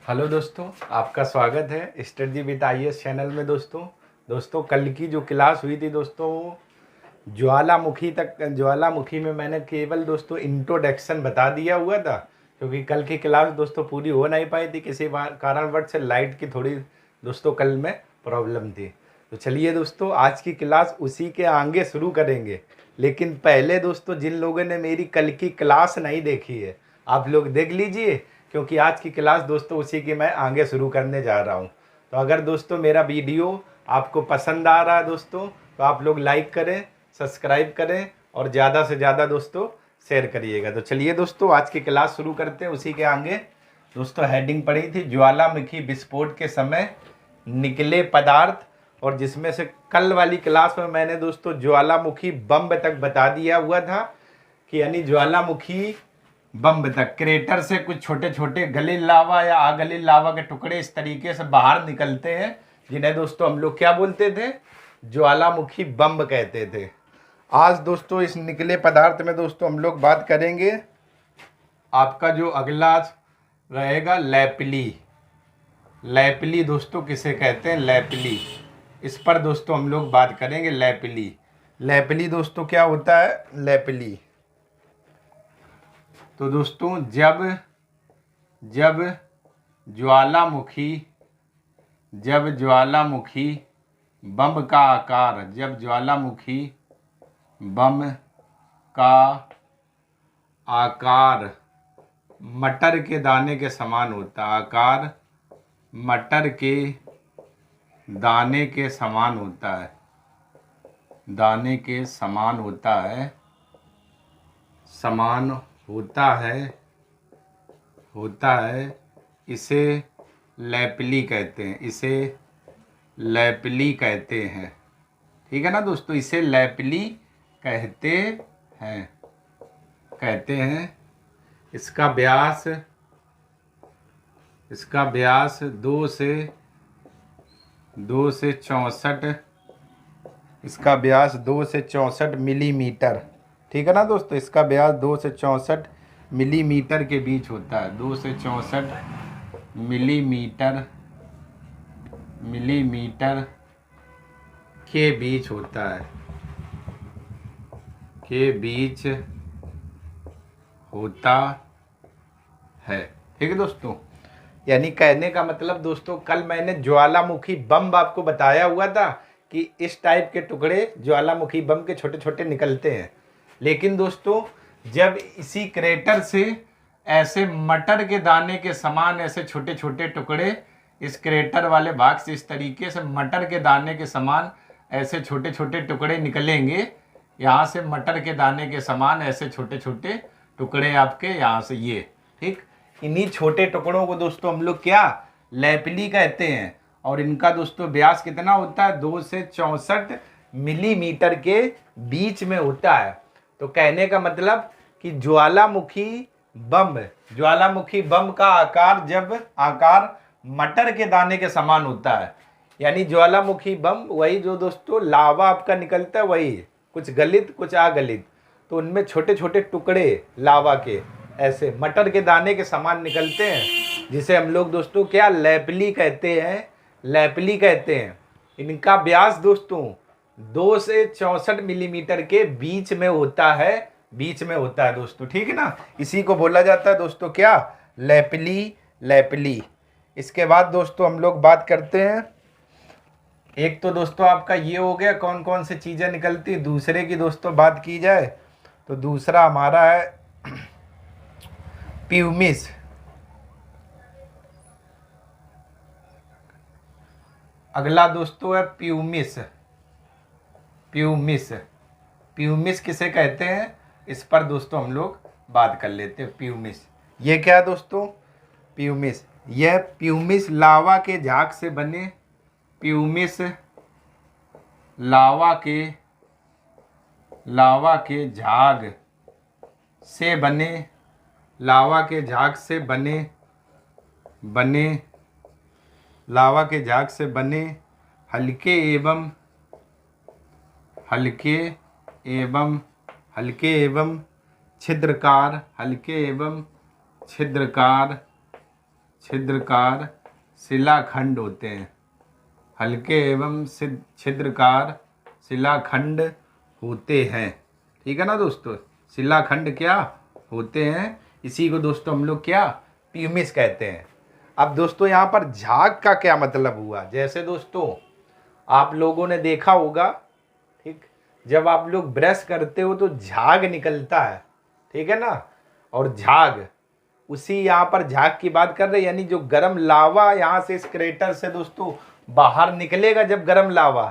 Hello दोस्तों, आपका स्वागत है स्टडी विद आईएएस चैनल में। दोस्तों कल की जो क्लास हुई थी दोस्तों, ज्वालामुखी में मैंने केवल दोस्तों इंट्रोडक्शन बता दिया हुआ था, क्योंकि कल की क्लास दोस्तों पूरी हो नहीं पाई थी। किसी कारणवश से लाइट की थोड़ी दोस्तों कल में प्रॉब्लम थी। तो चलिए दोस्तों, आज की क्लास उसी के आगे शुरू करेंगे। लेकिन पहले दोस्तों, जिन लोगों ने मेरी कल की क्लास नहीं देखी है, आप लोग देख लीजिए, क्योंकि आज की क्लास दोस्तों उसी की मैं आगे शुरू करने जा रहा हूँ। तो अगर दोस्तों मेरा वीडियो आपको पसंद आ रहा है दोस्तों, तो आप लोग लाइक करें, सब्सक्राइब करें और ज़्यादा से ज़्यादा दोस्तों शेयर करिएगा। तो चलिए दोस्तों, आज की क्लास शुरू करते हैं। उसी के आगे दोस्तों हेडिंग पड़ी थी ज्वालामुखी विस्फोट के समय निकले पदार्थ, और जिसमें से कल वाली क्लास में मैंने दोस्तों ज्वालामुखी बम तक बता दिया हुआ था कि यानी ज्वालामुखी बम तक क्रेटर से कुछ छोटे छोटे गले लावा या आगले लावा के टुकड़े इस तरीके से बाहर निकलते हैं, जिन्हें दोस्तों हम लोग क्या बोलते थे? ज्वालामुखी बम कहते थे। आज दोस्तों इस निकले पदार्थ में दोस्तों हम लोग बात करेंगे। आपका जो अगला रहेगा लैपली। लैपली दोस्तों किसे कहते हैं? लैपली। इस पर दोस्तों हम लोग बात करेंगे। लैपली, लैपली दोस्तों क्या होता है? लैपली तो दोस्तों जब ज्वालामुखी बम का आकार, जब ज्वालामुखी बम का आकार मटर के दाने के समान होता है, आकार मटर के दाने के समान होता है, दाने के समान होता है, समान होता है, इसे लैपली कहते हैं, इसे लैपली कहते हैं। ठीक है ना दोस्तों, इसे लैपली कहते हैं। इसका व्यास 2 से 64, इसका व्यास 2 से 64 मिलीमीटर। ठीक है ना दोस्तों, इसका व्यास 2 से 64 मिलीमीटर के बीच होता है। 2 से 64 मिलीमीटर के बीच होता है, ठीक है दोस्तों। यानी कहने का मतलब दोस्तों, कल मैंने ज्वालामुखी बम आपको बताया हुआ था कि इस टाइप के टुकड़े ज्वालामुखी बम के छोटे छोटे निकलते हैं। लेकिन दोस्तों जब इसी क्रेटर से ऐसे मटर के दाने के समान ऐसे छोटे छोटे टुकड़े इस क्रेटर वाले भाग से इस तरीके से मटर के दाने के समान ऐसे छोटे छोटे टुकड़े निकलेंगे, यहाँ से मटर के दाने के समान ऐसे छोटे छोटे टुकड़े आपके यहाँ से ये, ठीक, इन्हीं छोटे टुकड़ों को दोस्तों हम लोग क्या? लैपली कहते हैं। और इनका दोस्तों व्यास कितना होता है? 2 से 64 मिलीमीटर के बीच में होता है। तो कहने का मतलब कि ज्वालामुखी बम का आकार जब आकार मटर के दाने के समान होता है, यानी ज्वालामुखी बम वही जो दोस्तों लावा आपका निकलता है, वही कुछ गलित कुछ अगलित, तो उनमें छोटे छोटे टुकड़े लावा के ऐसे मटर के दाने के समान निकलते हैं, जिसे हम लोग दोस्तों क्या? लैपली कहते हैं। इनका व्यास दोस्तों 2 से 64 मिलीमीटर के बीच में होता है दोस्तों। ठीक है ना, इसी को बोला जाता है दोस्तों क्या? लैपली। इसके बाद दोस्तों हम लोग बात करते हैं। एक तो दोस्तों आपका ये हो गया कौन कौन सी चीजें निकलती। दूसरे की दोस्तों बात की जाए तो दूसरा हमारा है प्यूमिस। अगला दोस्तों है प्यूमिस किसे कहते हैं? इस पर दोस्तों हम लोग बात कर लेते हैं। प्यूमिस ये क्या है दोस्तों? प्यूमिस लावा के झाग से बने, प्यूमिस लावा के झाग से बने हल्के एवं छिद्रकार छिद्रकार शिलाखंड होते हैं। हल्के एवं छिद्रकार शिलाखंड होते हैं। ठीक है ना दोस्तों, शिलाखंड क्या होते हैं, इसी को दोस्तों हम लोग क्या प्यूमिस कहते हैं। अब दोस्तों यहाँ पर झाग का क्या मतलब हुआ, जैसे दोस्तों आप लोगों ने देखा होगा, ठीक, जब आप लोग ब्रश करते हो तो झाग निकलता है, ठीक है ना, और झाग, उसी यहाँ पर झाग की बात कर रहे हैं, यानी जो गर्म लावा यहाँ से इस क्रेटर से दोस्तों बाहर निकलेगा, जब गर्म लावा,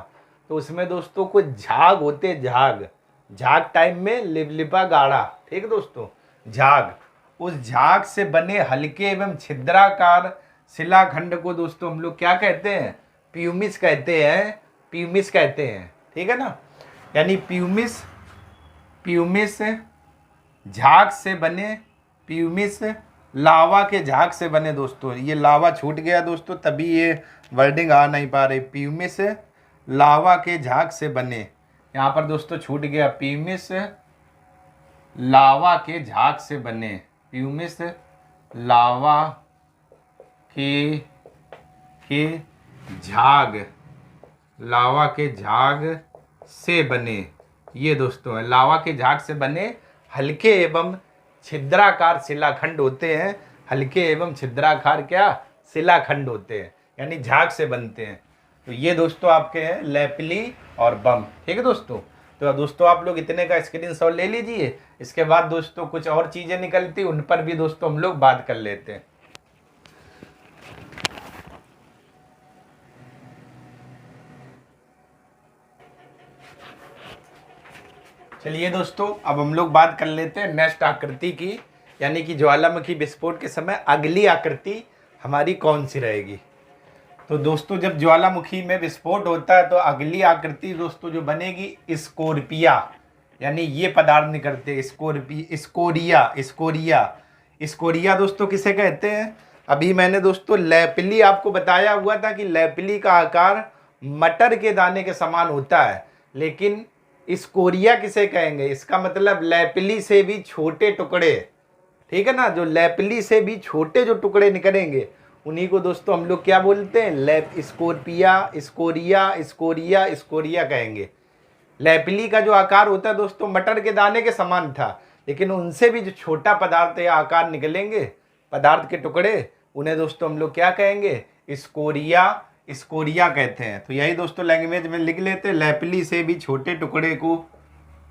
तो उसमें दोस्तों कुछ झाग होते हैं, झाग, झाग टाइप में लिपलिपा गाढ़ा, ठीक है दोस्तों, झाग, उस झाग से बने हल्के एवं छिद्राकार शिलाखंड को दोस्तों हम लोग क्या कहते हैं, प्यूमिस कहते हैं, प्यूमिस कहते हैं। ठीक है ना, यानी प्यूमिस, प्यूमिस झाग से बने, प्यूमिस लावा के झाग से बने। दोस्तों ये लावा छूट गया दोस्तों, तभी ये वर्डिंग आ नहीं पा रही। प्यूमिस लावा के झाग से बने, यहाँ पर दोस्तों छूट गया, प्यूमिस लावा के झाग से बने, प्यूमिस लावा के झाग, लावा के झाग से बने, ये दोस्तों है, लावा के झाग से बने हल्के एवं छिद्राकार शिलाखंड होते हैं। हल्के एवं छिद्राकार क्या शिलाखंड होते हैं, यानी झाग से बनते हैं। तो ये दोस्तों आपके हैं लैपली और बम। ठीक है दोस्तों, तो दोस्तों आप लोग इतने का स्क्रीनशॉट ले लीजिए। इसके बाद दोस्तों कुछ और चीज़ें निकलती, उन पर भी दोस्तों हम लोग बात कर लेते हैं। चलिए दोस्तों, अब हम लोग बात कर लेते हैं नेक्स्ट आकृति की, यानी कि ज्वालामुखी विस्फोट के समय अगली आकृति हमारी कौन सी रहेगी। तो दोस्तों जब ज्वालामुखी में विस्फोट होता है तो अगली आकृति दोस्तों जो बनेगी स्कोर्पिया, यानी ये पदार्थ निकलते हैं स्कोरिया, स्कोरिया, स्कोरिया दोस्तों किसे कहते हैं। अभी मैंने दोस्तों लैपली आपको बताया हुआ था कि लैपली का आकार मटर के दाने के समान होता है, लेकिन स्कोरिया किसे कहेंगे, इसका मतलब लैपली से भी छोटे टुकड़े। ठीक है ना, जो लैपली से भी छोटे जो टुकड़े निकलेंगे उन्हीं को दोस्तों हम लोग क्या बोलते हैं, स्कोर्पिया, स्कोरिया, स्कोरिया, स्कोरिया कहेंगे। लैपली का जो आकार होता है दोस्तों मटर के दाने के समान था, लेकिन उनसे भी जो छोटा पदार्थ या आकार निकलेंगे, पदार्थ के टुकड़े, उन्हें दोस्तों हम लोग क्या कहेंगे, स्कोरिया, स्कोरिया कहते हैं। तो यही दोस्तों लैंग्वेज में लिख लेते हैं, लैपली से भी छोटे टुकड़े को,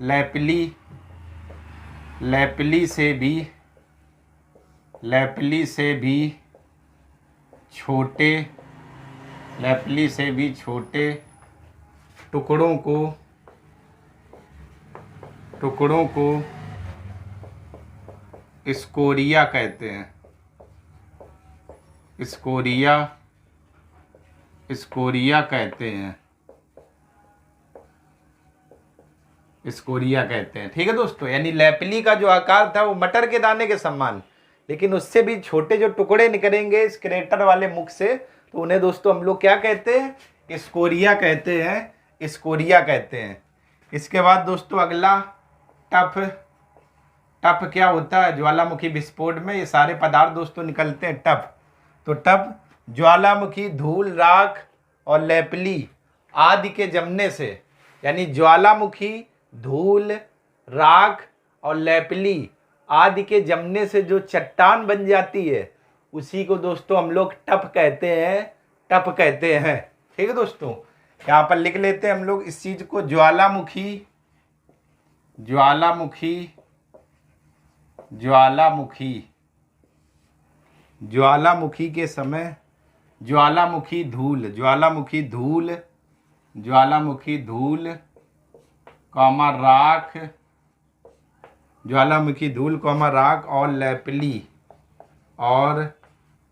लैपली, लैपली से भी, लैपली से भी छोटे, लैपली से भी छोटे टुकड़ों को, टुकड़ों को स्कोरिया कहते हैं, स्कोरिया, स्कोरिया कहते हैं, स्कोरिया कहते हैं। ठीक है दोस्तों, यानी लैपली का जो आकार था वो मटर के दाने के समान, लेकिन उससे भी छोटे जो टुकड़े निकलेंगे इस क्रेटर वाले मुख से, तो उन्हें दोस्तों हम लोग क्या कहते हैं, स्कोरिया कहते हैं, स्कोरिया कहते हैं। इसके बाद दोस्तों अगला टफ, टफ क्या होता है, ज्वालामुखी विस्फोट में ये सारे पदार्थ दोस्तों निकलते हैं टफ। तो टफ ज्वालामुखी धूल, राख और लैपली आदि के जमने से, यानी ज्वालामुखी धूल, राख और लैपली आदि के जमने से जो चट्टान बन जाती है उसी को दोस्तों हम लोग टफ कहते हैं, टफ कहते हैं। ठीक है दोस्तों, यहाँ पर लिख लेते हैं हम लोग इस चीज को, ज्वालामुखी, ज्वालामुखी, ज्वालामुखी, ज्वालामुखी के समय ज्वालामुखी धूल, ज्वालामुखी धूल, ज्वालामुखी धूल कॉमा राख, ज्वालामुखी धूल कॉमा राख और लैपली, और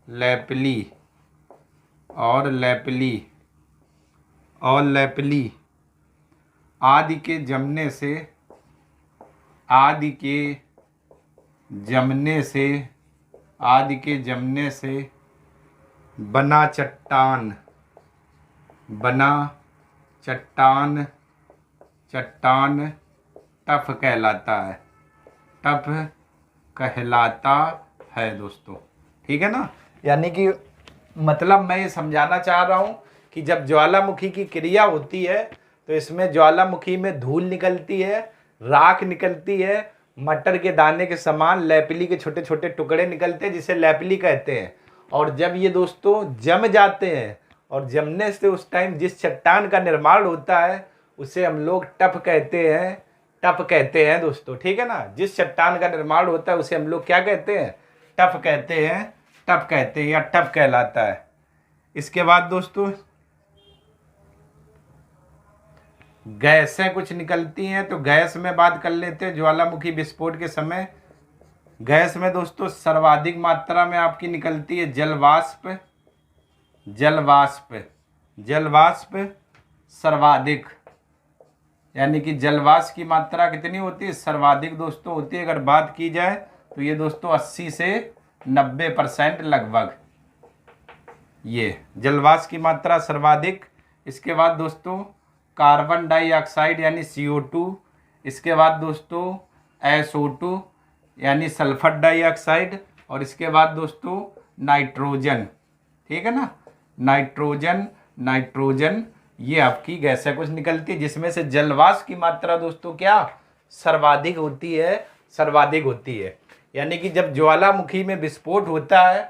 लैपली, और लैपली, और लैपली आदि के जमने से, आदि के जमने से, आदि के जमने से बना चट्टान, बना चट्टान, चट्टान टफ कहलाता है, टफ कहलाता है दोस्तों। ठीक है ना, यानी कि मतलब मैं ये समझाना चाह रहा हूँ कि जब ज्वालामुखी की क्रिया होती है तो इसमें ज्वालामुखी में धूल निकलती है, राख निकलती है, मटर के दाने के समान लैपली के छोटे छोटे टुकड़े निकलते हैं जिसे लैपली कहते हैं। और जब ये दोस्तों जम जाते हैं और जमने से उस टाइम जिस चट्टान का निर्माण होता है उसे हम लोग टप कहते हैं। टप कहते हैं दोस्तों, ठीक है ना। जिस चट्टान का निर्माण होता है उसे हम लोग क्या कहते हैं? टप कहते हैं। टप कहते हैं या टप कहलाता है। इसके बाद दोस्तों गैसें कुछ निकलती हैं, तो गैस में बात कर लेते हैं। ज्वालामुखी विस्फोट के समय गैस में दोस्तों सर्वाधिक मात्रा में आपकी निकलती है जलवाष्प। जलवाष्प जलवाष्प सर्वाधिक, यानी कि जलवाष्प की मात्रा कितनी होती है? सर्वाधिक दोस्तों होती है। अगर बात की जाए तो ये दोस्तों 80 से 90% लगभग ये जलवाष्प की मात्रा सर्वाधिक। इसके बाद दोस्तों कार्बन डाइऑक्साइड यानी CO2। इसके बाद दोस्तों SO2 यानी सल्फर डाइऑक्साइड। और इसके बाद दोस्तों नाइट्रोजन, ठीक है ना। नाइट्रोजन ये आपकी गैसें कुछ निकलती है जिसमें से जलवाष्प की मात्रा दोस्तों क्या सर्वाधिक होती है? सर्वाधिक होती है। यानी कि जब ज्वालामुखी में विस्फोट होता है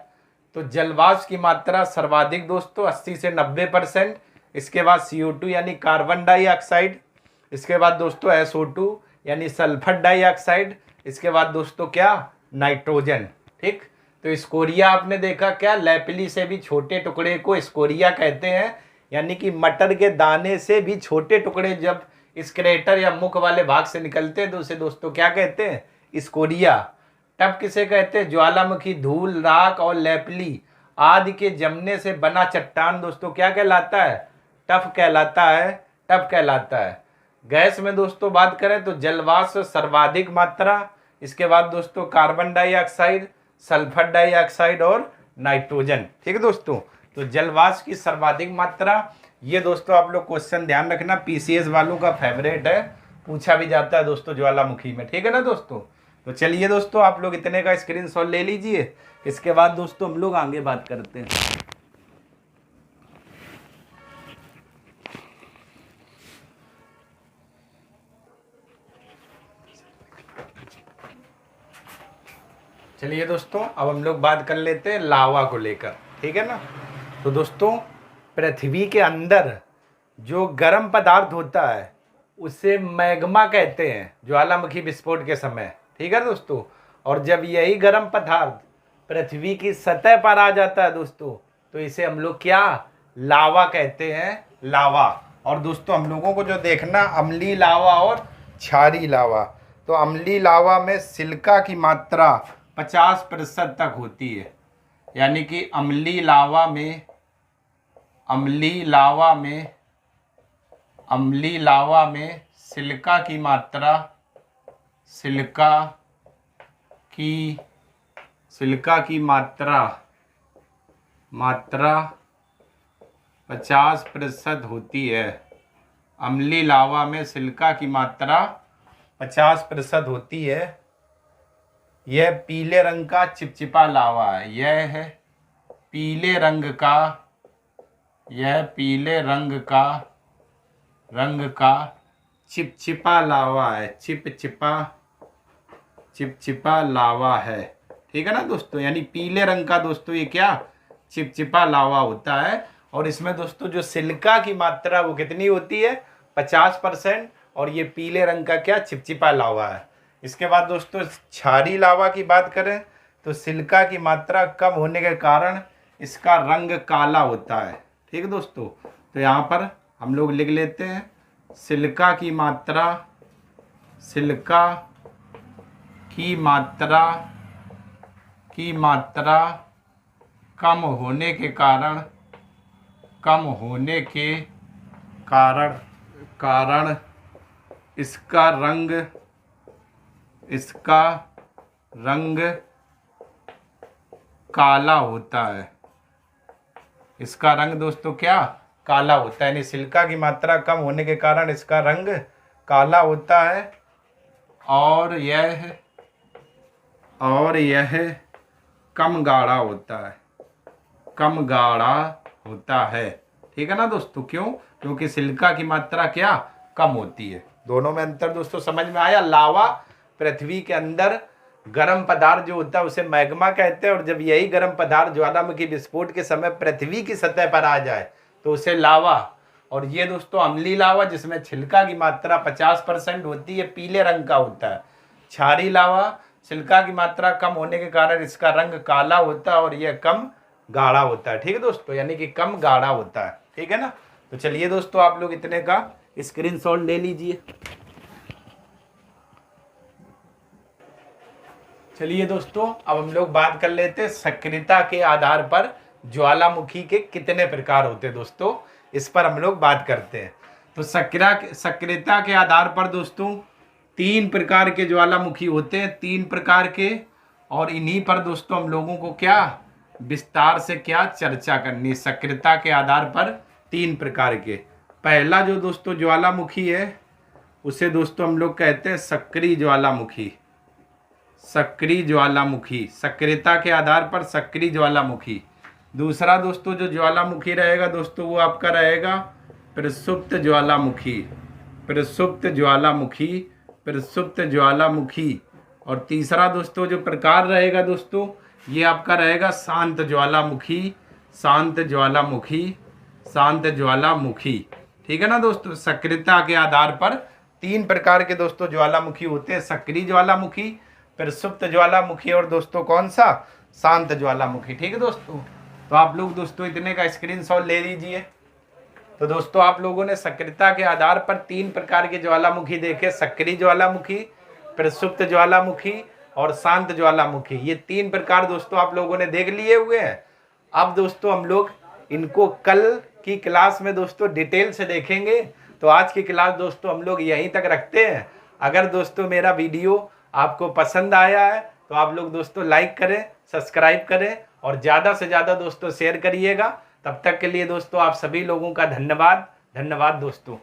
तो जलवाष्प की मात्रा सर्वाधिक दोस्तों 80 से 90%। इसके बाद CO2 यानी कार्बन डाइऑक्साइड। इसके बाद दोस्तों SO2 यानी सल्फर डाइऑक्साइड। इसके बाद दोस्तों क्या? नाइट्रोजन, ठीक। तो स्कोरिया आपने देखा क्या? लैपली से भी छोटे टुकड़े को स्कोरिया कहते हैं। यानी कि मटर के दाने से भी छोटे टुकड़े जब स्क्रेटर या मुख वाले भाग से निकलते हैं तो उसे दोस्तों क्या कहते हैं? स्कोरिया। टप किसे कहते हैं? ज्वालामुखी धूल, राख और लैपली आदि के जमने से बना चट्टान दोस्तों क्या कहलाता है? टप कहलाता है। टप कहलाता है। गैस में दोस्तों बात करें तो जलवाष्प सर्वाधिक मात्रा। इसके बाद दोस्तों कार्बन डाइऑक्साइड, सल्फर डाइऑक्साइड और नाइट्रोजन, ठीक है दोस्तों। तो जलवाष्प की सर्वाधिक मात्रा, ये दोस्तों आप लोग क्वेश्चन ध्यान रखना, PCS वालों का फेवरेट है, पूछा भी जाता है दोस्तों ज्वालामुखी में, ठीक है ना दोस्तों। तो चलिए दोस्तों आप लोग इतने का स्क्रीनशॉट ले लीजिए। इसके बाद दोस्तों हम लोग आगे बात करते हैं। चलिए दोस्तों अब हम लोग बात कर लेते हैं लावा को लेकर, ठीक है ना। तो दोस्तों पृथ्वी के अंदर जो गर्म पदार्थ होता है उसे मैग्मा कहते हैं ज्वालामुखी विस्फोट के समय, ठीक है दोस्तों। और जब यही गर्म पदार्थ पृथ्वी की सतह पर आ जाता है दोस्तों तो इसे हम लोग क्या? लावा कहते हैं। लावा। और दोस्तों हम लोगों को जो देखना अम्लीय लावा और क्षारीय लावा। तो अम्लीय लावा में सिलिका की मात्रा 50% तक होती है। यानी कि अम्लीय लावा में सिलिका की मात्रा 50% होती है। अम्लीय लावा में सिलिका की मात्रा 50% होती है। यह पीले रंग का चिपचिपा लावा है। यह है पीले रंग का चिपचिपा लावा है। चिपचिपा लावा है, ठीक है ना दोस्तों। यानी पीले रंग का दोस्तों ये क्या? चिपचिपा लावा होता है। और इसमें दोस्तों जो सिलिका की मात्रा वो कितनी होती है? 50%। और ये पीले रंग का क्या? चिपचिपा लावा है। इसके बाद दोस्तों क्षारीय लावा की बात करें तो सिलिका की मात्रा कम होने के कारण इसका रंग काला होता है, ठीक है दोस्तों। तो यहाँ पर हम लोग लिख लेते हैं सिलिका की मात्रा कम होने के कारण इसका रंग काला होता है। इसका रंग दोस्तों क्या? काला होता है। यानी सिलिका की मात्रा कम होने के कारण इसका रंग काला होता है। और यह कम गाढ़ा होता है। कम गाढ़ा होता है। ठीक है ना दोस्तों, क्यों? क्योंकि सिलिका की मात्रा क्या कम होती है। दोनों में अंतर दोस्तों समझ में आया। लावा पृथ्वी के अंदर गर्म पदार्थ जो होता है उसे मैग्मा कहते हैं, और जब यही गर्म पदार्थ ज्वालामुखी विस्फोट के समय पृथ्वी की सतह पर आ जाए तो उसे लावा। और ये दोस्तों अम्लीय लावा जिसमें छिलका की मात्रा 50% होती है, पीले रंग का होता है। क्षारीय लावा छिलका की मात्रा कम होने के कारण इसका रंग काला होता है और यह कम गाढ़ा होता है। ठीक है दोस्तों, यानी कि कम गाढ़ा होता है। ठीक है ना। तो चलिए दोस्तों, आप लोग इतने का स्क्रीनशॉट ले लीजिए। चलिए दोस्तों, अब हम लोग बात कर लेते हैं सक्रियता के आधार पर ज्वालामुखी के कितने प्रकार होते हैं। दोस्तों इस पर हम लोग बात करते हैं। तो सक्रियता के आधार पर दोस्तों 3 प्रकार के ज्वालामुखी होते हैं, 3 प्रकार के। और इन्हीं पर दोस्तों हम लोगों को क्या विस्तार से क्या चर्चा करनी है। सक्रियता के आधार पर 3 प्रकार के। पहला जो दोस्तों ज्वालामुखी है उसे दोस्तों हम लोग कहते हैं सक्रिय ज्वालामुखी। सक्रिय ज्वालामुखी, सक्रियता के आधार पर सक्रिय ज्वालामुखी। दूसरा दोस्तों जो ज्वालामुखी रहेगा दोस्तों वो आपका रहेगा प्रसुप्त ज्वालामुखी। प्रसुप्त ज्वालामुखी, प्रसुप्त ज्वालामुखी। और तीसरा दोस्तों जो प्रकार रहेगा दोस्तों ये आपका रहेगा शांत ज्वालामुखी। शांत ज्वालामुखी, शांत ज्वालामुखी। ठीक है ना दोस्तों। सक्रियता के आधार पर 3 प्रकार के दोस्तों ज्वालामुखी होते हैं, सक्रिय ज्वालामुखी, प्रसुप्त ज्वालामुखी और दोस्तों कौन सा, शांत ज्वालामुखी। ठीक है दोस्तों। तो आप लोग दोस्तों इतने का स्क्रीनशॉट ले लीजिए। तो दोस्तों आप लोगों ने सक्रियता के आधार पर 3 प्रकार के ज्वालामुखी देखे, सक्रिय ज्वालामुखी, प्रसुप्त ज्वालामुखी और शांत ज्वालामुखी। ये 3 प्रकार दोस्तों आप लोगों ने देख लिए हुए हैं। अब दोस्तों हम लोग इनको कल की क्लास में दोस्तों डिटेल से देखेंगे। तो आज की क्लास दोस्तों हम लोग यहीं तक रखते हैं। अगर दोस्तों मेरा वीडियो आपको पसंद आया है तो आप लोग दोस्तों लाइक करें, सब्सक्राइब करें और ज़्यादा से ज़्यादा दोस्तों शेयर करिएगा। तब तक के लिए दोस्तों आप सभी लोगों का धन्यवाद। धन्यवाद दोस्तों।